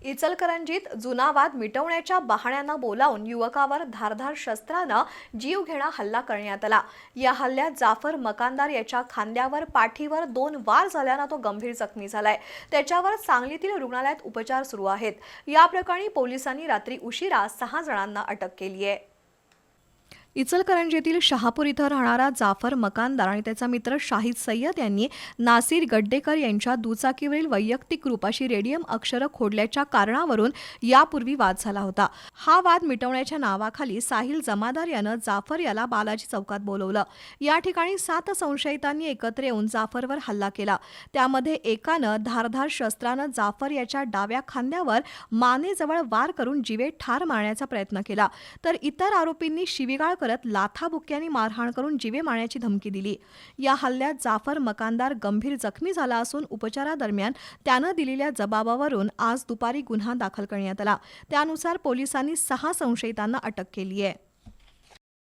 इचलकरंजीत जुना वाद मिटवण्याच्या बहाण्यानं बोलावून युवकावर धारदार शस्त्रानं जीवघेणा हल्ला करण्यात आला। या हल्ल्यात जाफर मकानदार याच्या खांद्यावर पाठीवर 2 वार झाल्यानं तो गंभीर जखमी झालाय। त्याच्यावर सांगलीतील रुग्णालयात उपचार सुरू आहेत। या प्रकरणी पोलिसांनी रात्री उशिरा 6 जणांना अटक केली आहे। इचलकरंजीतील शहापूर इथं राहणारा जाफर मकानदार आणि त्याचा मित्र शाहिद सय्यद यांनी नासिर गड्डेकर यांच्या दुचाकीवरील वैयक्तिक रूपाशी रेडियम अक्षरं खोडल्याच्या कारणावरून यापूर्वी वाद झाला होता। हा वाद मिटवण्याच्या नावाखाली साहिल जमादार यानं जाफर याला बालाजी चौकात बोलवलं। या ठिकाणी 7 संशयितांनी एकत्र येऊन जाफरवर हल्ला केला। त्यामध्ये एकानं धारदार शस्त्रानं जाफर याच्या डाव्या खांद्यावर मानेजवळ वार करून जीवे ठार मारण्याचा प्रयत्न केला, तर इतर आरोपींनी शिवीगाळ लाथाबुक्क्यांनी मारहाण करून जीवे मारण्याची धमकी दिली। या हल्ल्यात जाफर मकानदार गंभीर जखमी झाला असून उपचारादरम्यान त्यानं दिलेल्या जबाबावरून आज दुपारी गुन्हा दाखल करण्यात आला। त्यानुसार पोलिसांनी 6 संशयितांना अटक केली आहे।